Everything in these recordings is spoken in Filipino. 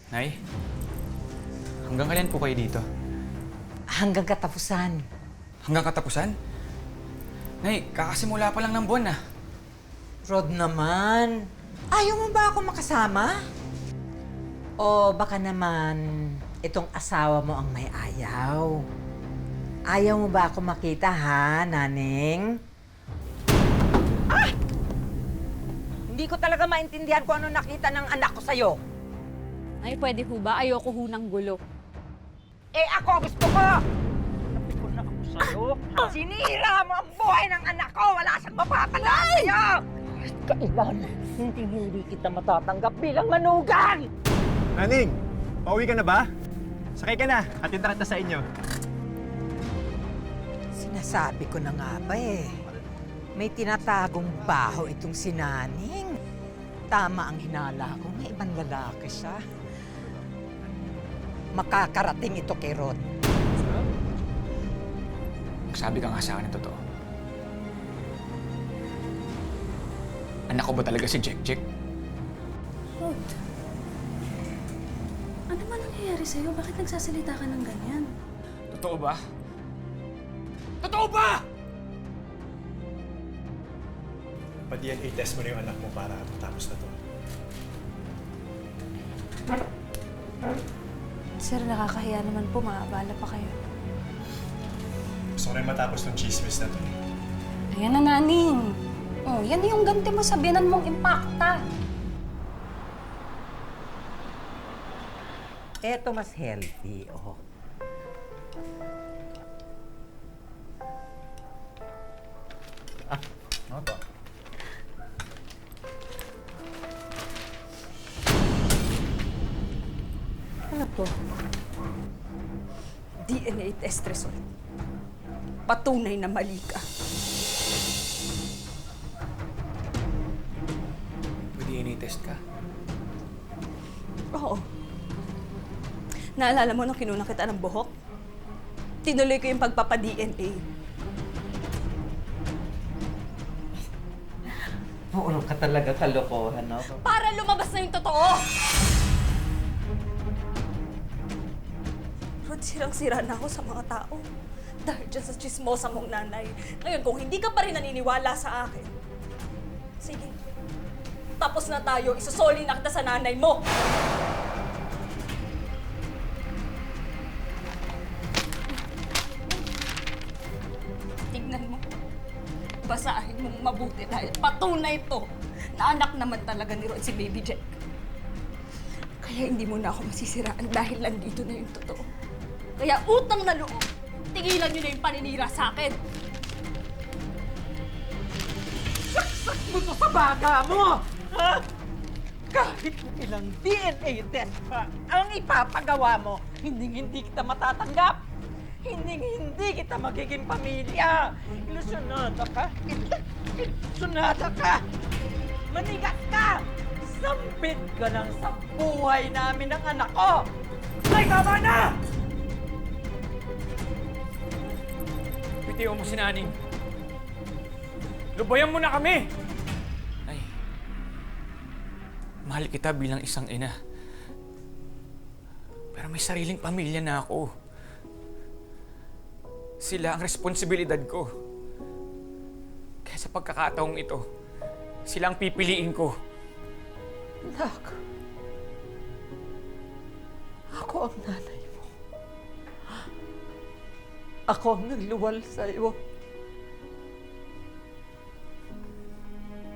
Nay, hanggang kailan po kayo dito? Hanggang katapusan. Hanggang katapusan? Nay, kakasimula pa lang ng buwan ah. Rod naman, ayaw mo ba ako makasama? O baka naman itong asawa mo ang may ayaw? Ayaw mo ba ako makita ha, Naning? Ah! Hindi ko talaga maintindihan kung ano nakita ng anak ko sa'yo. Ay, pwede ho ba? Ayoko ho ng gulo. Eh ako gusto ko! Sabi ko na ako sa'yo, sinira mo ang buhay ng anak ko! Wala siyang mapapala sa'yo! Kailan, hindi kita matatanggap bilang manugang! Naning, pauwi ka na ba? Sakay ka na, hatid na kita sa inyo. Sinasabi ko na nga ba eh, may tinatagong baho itong si Naning. Tama ang hinala ko, may ibang lalaki siya. Makakarating ito kay Rod. Sabi ka nga sa akin ng totoo. Anak ko ba talaga si Jek? Rod, ano man nangyayari sa'yo? Bakit nagsasalita ka ng ganyan? Totoo ba? Totoo ba? Pa-DNA test mo na yung anak mo para matapos na to. Sir, nakakahiya naman po. Maabala pa kayo. Gusto ko rin matapos ng chismis na to. Ayan na, Naning. Oh, yan yung ganti mo sa binan mong impacta. Eto mas healthy, oh. Ano to? Ano to? DNA test result. Patunay na mali ka. DNA test ka? Oo. Naalala mo nung kinuna kita ng buhok? Tinuloy ko yung pagpapa-DNA. Puro ka talaga kalokohan, no? Para lumabas na yung totoo! Rod, sirang-sira na ako sa mga tao. Dahil dyan sa chismosa mong nanay. Ngayon, kung hindi ka pa rin naniniwala sa akin, sige, tapos na tayo, isusoli na kita sa nanay mo! Tignan mo. Basahin mong mabuti dahil patunay to na anak naman talaga ni Rod si Baby Jack. Kaya hindi mo na ako masisiraan dahil nandito na yung totoo. Kaya utang na loob, tigilan niyo na yung paninira sa akin. Saksak mo to sa baga mo! Ha? Kahit ilang DNA test pa ang ipapagawa mo, hindi kita matatanggap. Hindi kita magiging pamilya. Ilusyonada ka. Ilusyonada ka. Manigas ka. Sambit ka lang sa buhay namin ng anak ko. Ay, tama na! Bitiw mo si Naning. Lubayan mo na kami! Ay, mahal kita bilang isang ina. Pero may sariling pamilya na ako. Sila ang responsibilidad ko. Kaya sa pagkakataong ito, sila ang pipiliin ko. Anak, ako ang nanay mo. Ako ang nagluwal sa'yo.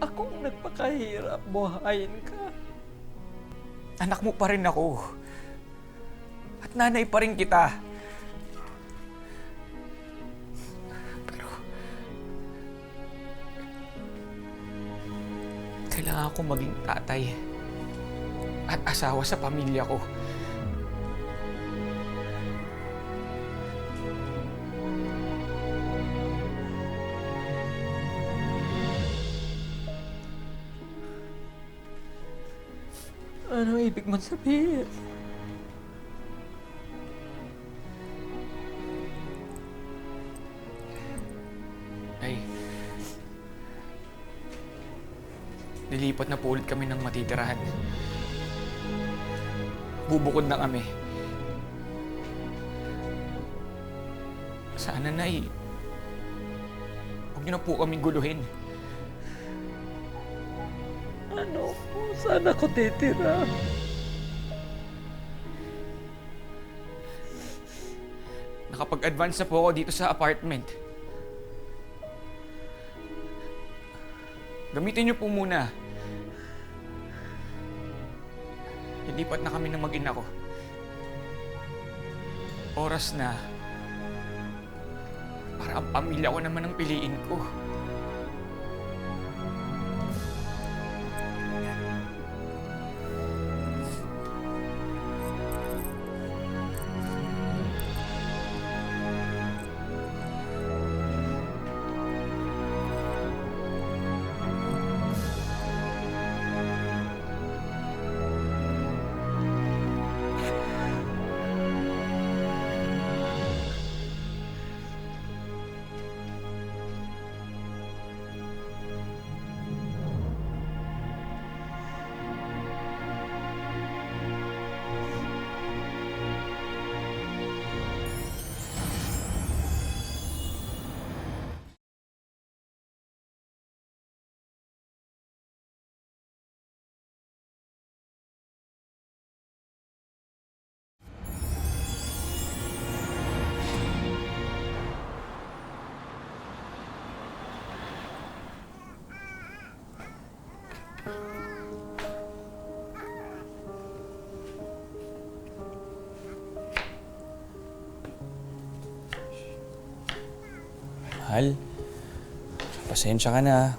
Ako ang nagpakahirap buhayin ka. Anak mo pa rin ako. At nanay pa rin kita. Pero kailangan ko maging tatay at asawa sa pamilya ko. Ano ibig mong sabihin? Ay, lilipat na po ulit kami ng matitirahan. Magbubukod na kami. Sana, Nay. Huwag niyo na po kaming guluhin. Ano po? Saan ako titira? Nakapag-advance na po ako dito sa apartment. Gamitin niyo po muna. Lilipat na kami ng mag-ina ko. Oras na para ang pamilya ko naman ang piliin ko. Mahal, pasensya ka na.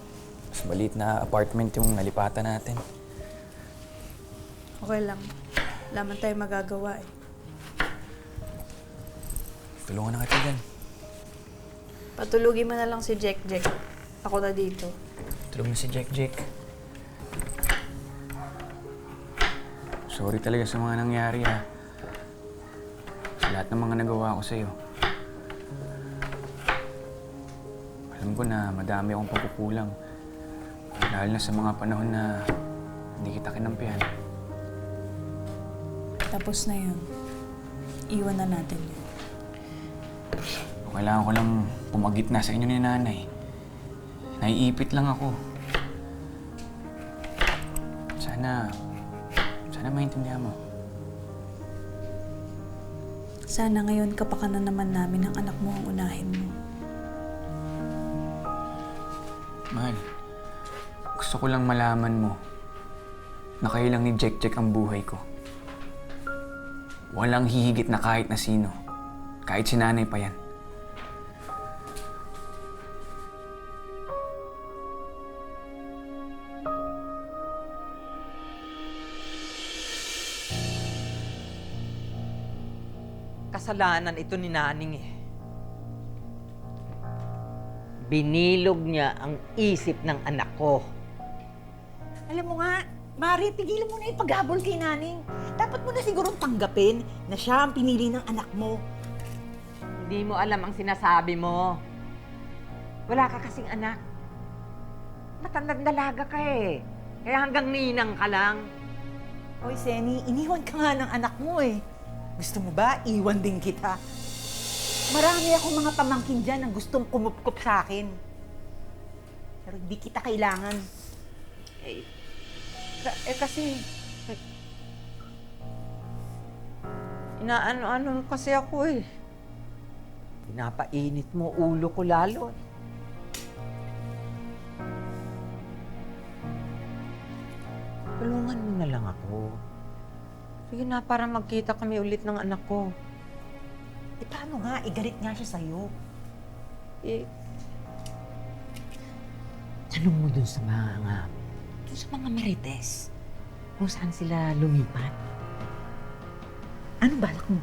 Mas maliit na apartment yung nalipatan natin. Okay lang. Wala man tayo magagawa eh. Tulungan na kita dyan. Patulugin mo na lang si Jack. Ako na dito. Tulog na si Jack. Sorry talaga sa mga nangyari ha. Sa lahat ng mga nagawa ko sa'yo. Alam ko na madami akong pagkukulang. Dahil na sa mga panahon na hindi kita kinampihan. Tapos na yun. Iwan na natin yun. Kailangan ko lang pumagitna sa inyo ni nanay. Naiipit lang ako. Sana maintindihan mo. Sana ngayon kapakanan naman namin ang anak mo ang unahin mo. Mahal, gusto ko lang malaman mo na kayo lang ni Jack ang buhay ko. Walang hihigit na kahit na sino. Kahit si nanay pa yan. Kasalanan ito ni Naning eh. Binilog niya ang isip ng anak ko. Alam mo nga, Mari, tigilan mo na yung paghabol kay Naning. Dapat mo na sigurong tanggapin na siya ang pinili ng anak mo. Hindi mo alam ang sinasabi mo. Wala ka kasing anak. Matandang dalaga ka eh. Kaya hanggang ninang ka lang. Hoy, Seni, iniwan ka nga ng anak mo eh. Gusto mo ba, iwan din kita? Marami akong mga pamangkin dyan ang gustong kumupkup sa akin. Pero hindi kita kailangan. Kasi... Inaano-ano kasi ako eh. Pinapainit mo ulo ko lalo eh. Tulungan mo na lang ako. Sige na, para magkita kami ulit ng anak ko. Eh paano nga, igalit nga siya sa'yo. Eh, tanong mo dun sa mga marites. Kung saan sila lumipat. Anong balak mo?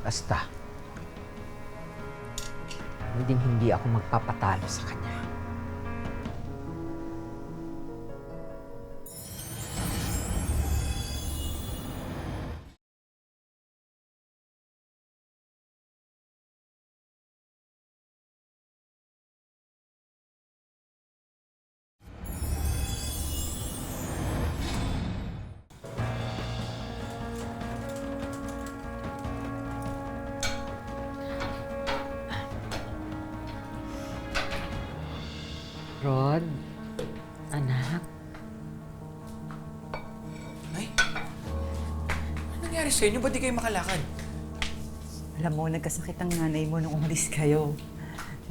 Basta, hindi ako magpapatalo sa kanya. Rod, anak, Nay, ano nangyari sa inyo? Ba't di kayo makalakad? Alam mo, nagkasakit ang nanay mo nung umalis kayo.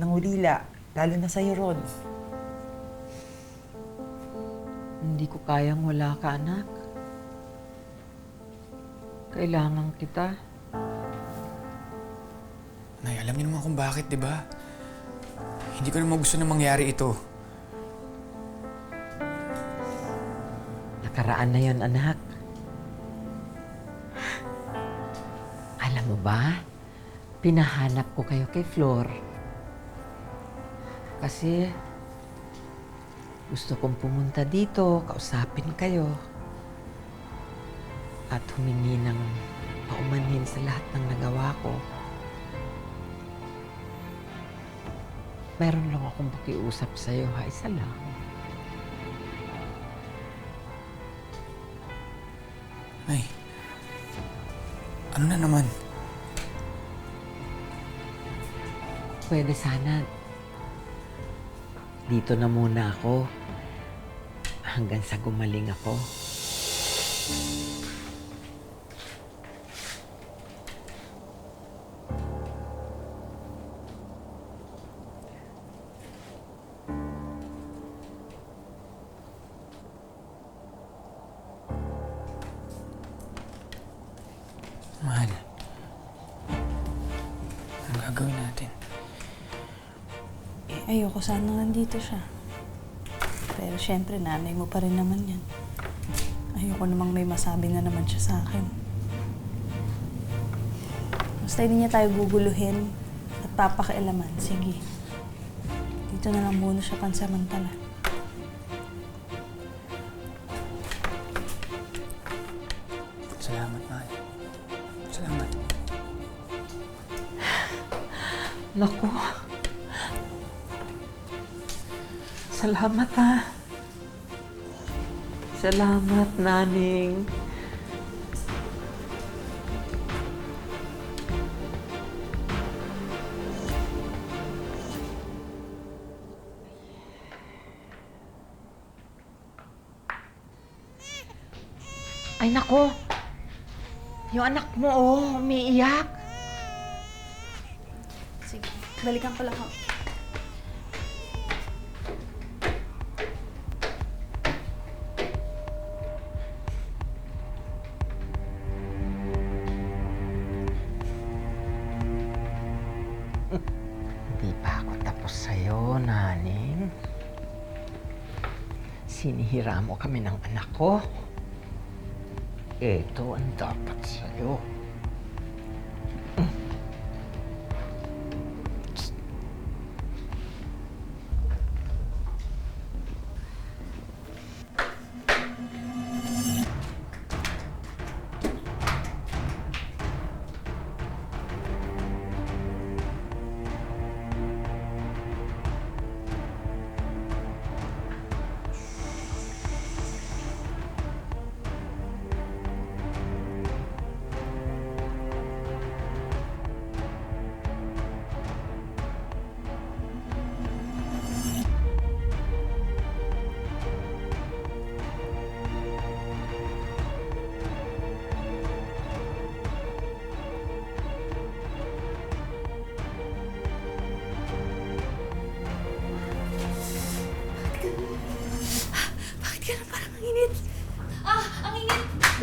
Nangulila, lalo na sa'yo, Rod. hindi ko kayang wala ka, anak. Kailangan kita. Nay, alam niyo naman kung bakit, di ba? Hindi ko naman gusto na mangyari ito. Nakaraan na yon, anak. Alam mo ba, pinahanap ko kayo kay Flor. Kasi gusto kong pumunta dito, kausapin kayo. At humingi ng paumanhin sa lahat ng nagawa ko. Meron lang akong pakiusap sa'yo, ha? Isa lang. Nay, ano na naman? Pwede sana dito na muna ako hanggang sa gumaling ako. Mahal, ang gagawin natin? Ayoko sana nandito siya. Pero syempre, nanay mo pa rin naman yan. Ayoko namang may masabi na naman siya sa akin. Basta hindi niya tayo guguluhin at papakialaman. Sige. Dito na lang muna siya pansamantala. Salamat, mahal. Salamat. Naku. Salamat, ha. Salamat, naning. Ay, nako. Yung anak mo, umiiyak. Sige, balikan ko lang ako. Hindi pa ako tapos sa'yo, naning. Sinihira mo kami ng anak ko. Ito ang dapat sa'yo.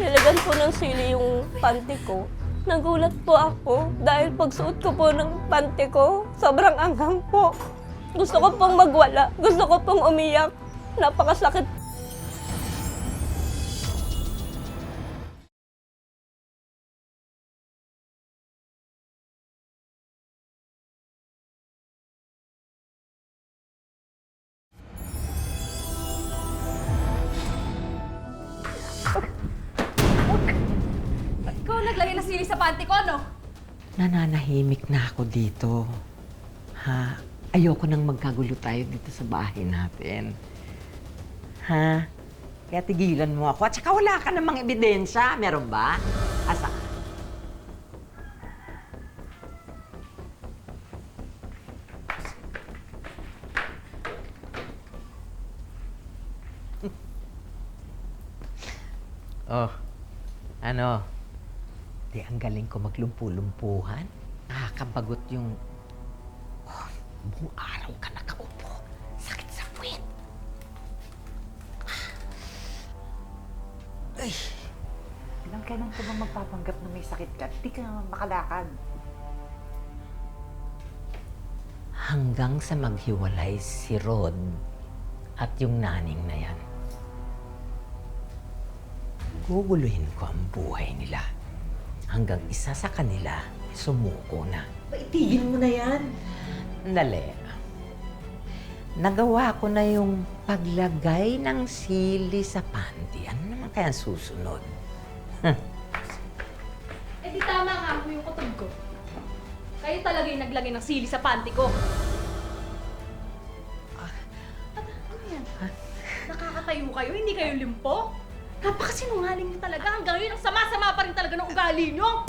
Nilagyan po ng sili yung panty ko. Nagulat po ako dahil pagsuot ko po ng panty ko, sobrang anghang po. Gusto ko pong magwala. Gusto ko pong umiyak. Napakasakit. Ikaw naglagay ng sili sa panty ko, no? Nananahimik na ako dito. Ha? Ayoko nang magkagulo tayo dito sa bahay natin. Ha? Kaya tigilan mo ako. At saka wala ka namang ebidensya. Meron ba? Asa? Oh, ano? Di ang galing ko maglumpu-lumpuhan. Nakakabagot yung... Oh, buong araw ka nakaupo. Sakit sa puwet. Ay. Ilang kailan ka ba magpapanggap na may sakit ka? Di ka naman makalakad. Hanggang sa maghiwalay si Rod at yung naning na yan. Guguluhin ko ang buhay nila. Hanggang isa sa kanila sumuko na. Itigil mo na yan. Dali. Nagawa ko na yung paglagay ng sili sa panty. Ano naman kaya ang susunod? Eh di tama nga mo yung kutob ko. Kayo talaga yung naglagay ng sili sa panty ko. Ano yan? Nakakatayo kayo? Hindi kayo limpo? Napakasinungaling niyo talaga. Hanggang ngayon, ang sama-sama pa rin talaga ng ugali niyo.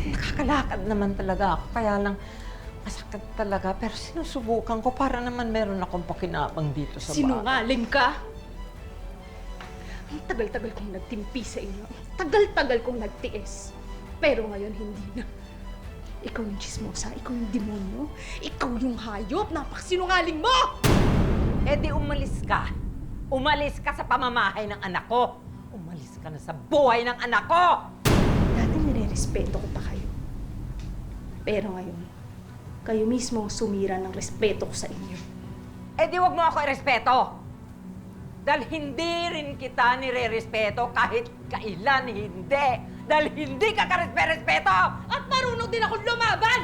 Nakakalakad naman talaga ako. Kaya lang, masakit talaga. Pero sinusubukan ko para naman meron akong pakinabang dito sa bahay. Sinungaling ka? Ang tagal-tagal kong nagtimpi sa inyo. Ang tagal-tagal kong nagtiis. Pero ngayon, hindi na. Ikaw yung chismosa, ikaw yung demonyo, ikaw yung hayop, napakasinungaling mo! Eh di umalis ka. Umalis ka sa pamamahay ng anak ko. Umalis ka na sa buhay ng anak ko! Dati nire-respeto ko pa kayo. Pero ngayon, kayo mismo ang sumira ng respeto ko sa inyo. Eh di wag mo ako irespeto. Dahil hindi rin kita nire-respeto kahit kailan hindi. Dahil hindi ka ka-respeto! At marunong din akong lumaban!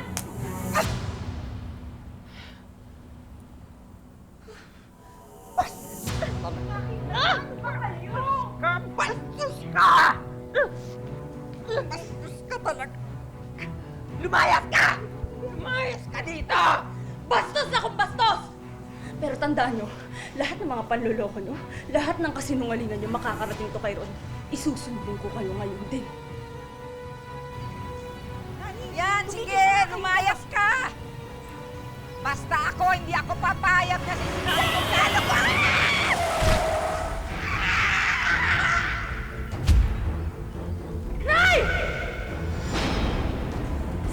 Bastos ka! Bastos ka talaga! Lumayas ka! Lumayas ka dito! Bastos na akong bastos! Pero tandaan nyo, lahat ng mga panluloko nyo, lahat ng kasinungalingan nyo makakarating to kay Ron. Isusundin ko kayo ngayon din. Yan, sige! Lumayas ka! Basta ako, hindi ako papayag na sinusunod ko plano ko! Nay!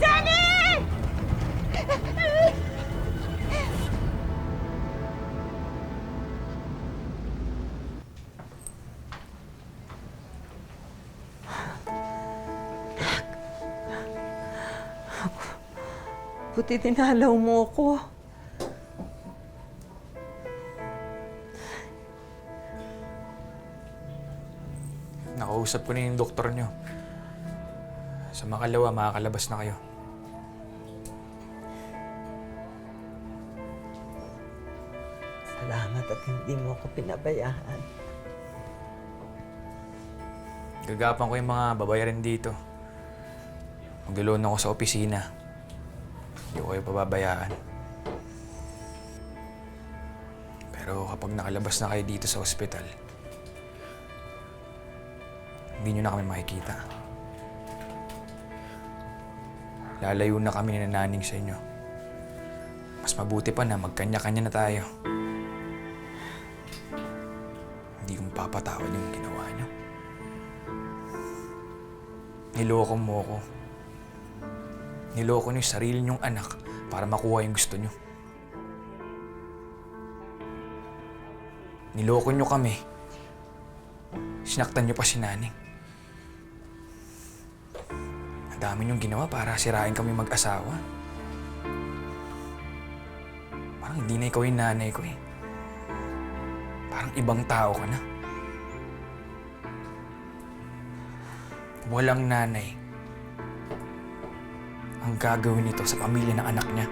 Sammy! Buti dinalaw mo ko. Nakausap ko na yung doktor nyo. Sa makalawa, makakalabas na kayo. Salamat at hindi mo ako pinabayaan. Gagapan ko yung mga babayarin dito. Maglo-loan ako sa opisina. Hindi ko kayo pababayaan. Pero kapag nakalabas na kayo dito sa ospital, hindi nyo na kami makikita. Lalayo na kami ni Naning sa inyo. Mas mabuti pa na magkanya-kanya na tayo. Hindi ko mapapatawad yung ginawa nyo. Niloko mo ko. Niloko niyo yung sarili niyong anak para makuha yung gusto niyo. Niloko niyo kami. Sinaktan niyo pa si Naning. Ang dami niyong ginawa para sirain kami mag-asawa. Parang hindi na ikaw yung nanay ko eh. Parang ibang tao ka na. Walang nanay ang gagawin nito sa pamilya ng anak niya.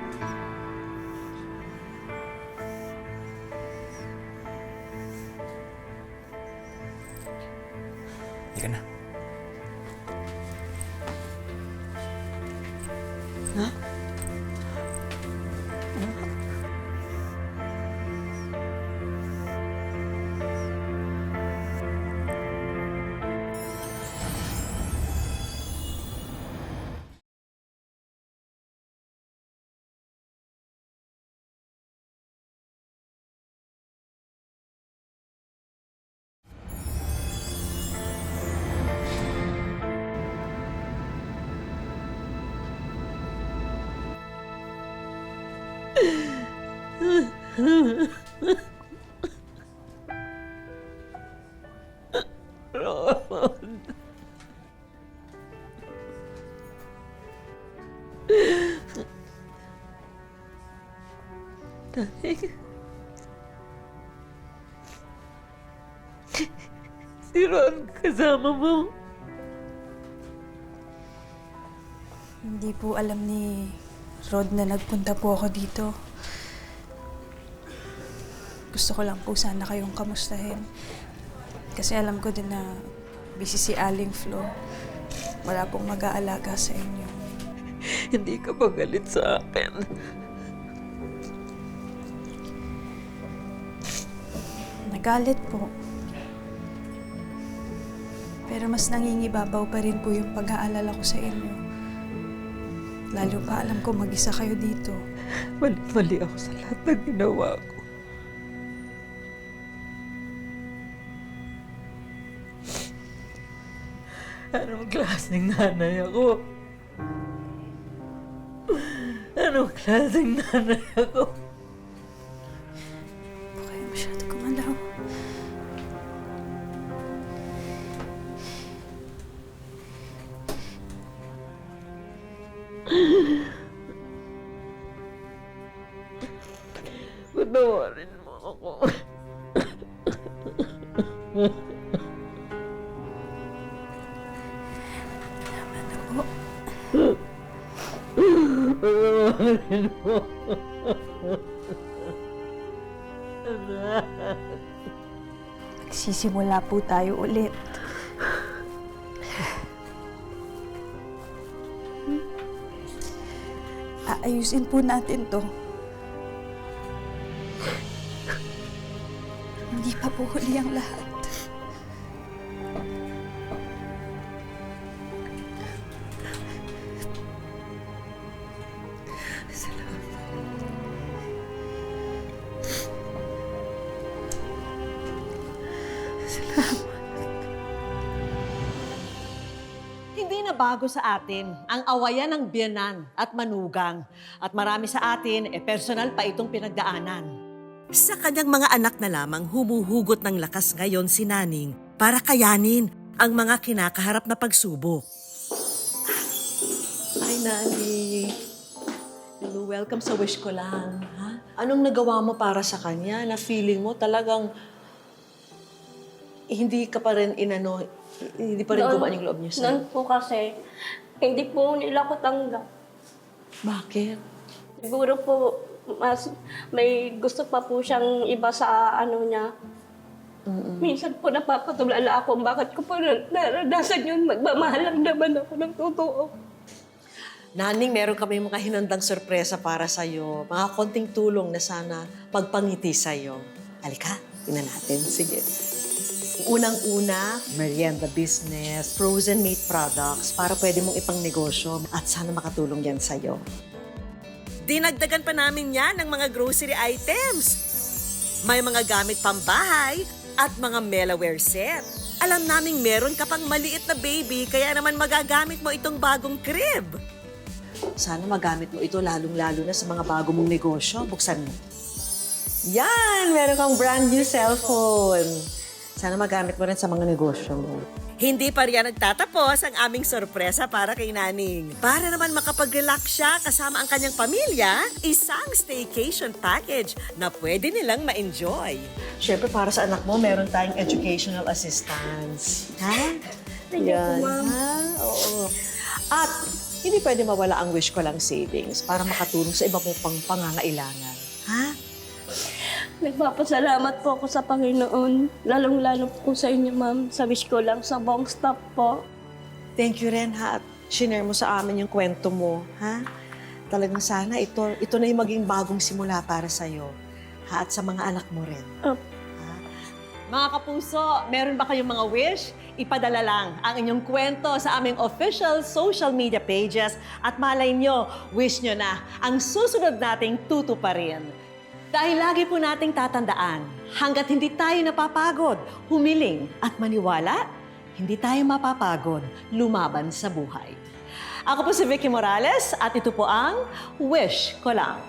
Hindi ka na. Ha? Ron. Danig. Si Ron kasama mo. Hindi po alam ni Rod na nagpunta po ako dito. Gusto ko lang po sana kayong kamustahin. Kasi alam ko din na busy si Aling Flo. Wala pong mag-aalaga sa inyo. Hindi ka ba galit sa akin? Nagalit po. Pero mas nangingibabaw pa rin po yung pag-aalala ko sa inyo. Lalo pa alam ko mag-isa kayo dito. Mali ako sa lahat ng ginawa ko. Anong klaseng nanay ako? Anong klaseng nanay ako? Huwag kayo masyado gumalaw. Patawarin mo ako. Tama na po. Patawarin mo. Magsisimula po tayo ulit. Aayusin po natin to. Hindi pa po huli ang lahat. Hindi na bago sa atin ang awayan ng biyanan at manugang. At marami sa atin, personal pa itong pinagdaanan. Sa kanyang mga anak na lamang humuhugot ng lakas ngayon si Naning para kayanin ang mga kinakaharap na pagsubok. Ay, Nani. Welcome sa wish ko lang. Ha? Anong nagawa mo para sa kanya na feeling mo talagang hindi ka pa rin hindi pa rin gumaan yung loob niya sa'yo? Noon po kasi, hindi po nila ko tanggap. Bakit? Siguro po, mas may gusto pa po siyang iba sa ano niya. Minsan po napapatulala ako bakit ko po naranasan yun. Magmamahal lang naman ako ng totoo. Naning, meron kami mga hinandang sorpresa para sa'yo. Mga konting tulong na sana pagpangiti sa'yo. Halika, tingnan natin. Sige. Unang-una, merienda business, frozen meat products para pwede mong ipang negosyo at sana makatulong yan sa'yo. Dinagdagan pa namin yan ng mga grocery items. May mga gamit pambahay at mga Melaware set. Alam naming meron ka pang maliit na baby kaya naman magagamit mo itong bagong crib. Sana magamit mo ito lalong-lalo na sa mga bago mong negosyo. Buksan mo. Yan! Meron kang brand new cellphone. Sana magamit mo rin sa mga negosyo mo. Hindi pa riyan nagtatapos ang aming sorpresa para kay Naning. Para naman makapag-relax siya kasama ang kanyang pamilya, isang staycation package na pwede nilang ma-enjoy. Siyempre, para sa anak mo, meron tayong educational assistance. Ha? Yan, ha? Oo. At hindi pwede mawala ang wish ko lang savings para makatulong sa iba mo pang pangangailangan. Ha? Nagpapasalamat po ako sa Panginoon. Lalong-lalo po sa inyo, ma'am. Sa wish ko lang, sa buong staff po. Thank you rin, ha? At shinare mo sa amin yung kwento mo, ha? Talagang sana ito na yung maging bagong simula para sa'yo. Ha? At sa mga anak mo rin. Ha? Mga kapuso, meron ba kayong mga wish? Ipadala lang ang inyong kwento sa aming official social media pages at malay nyo, wish nyo na ang susunod nating tutuparin. Dahil lagi po nating tatandaan, hanggat hindi tayo napapagod, humiling at maniwala, hindi tayo mapapagod lumaban sa buhay. Ako po si Vicky Morales at ito po ang Wish Ko Lang.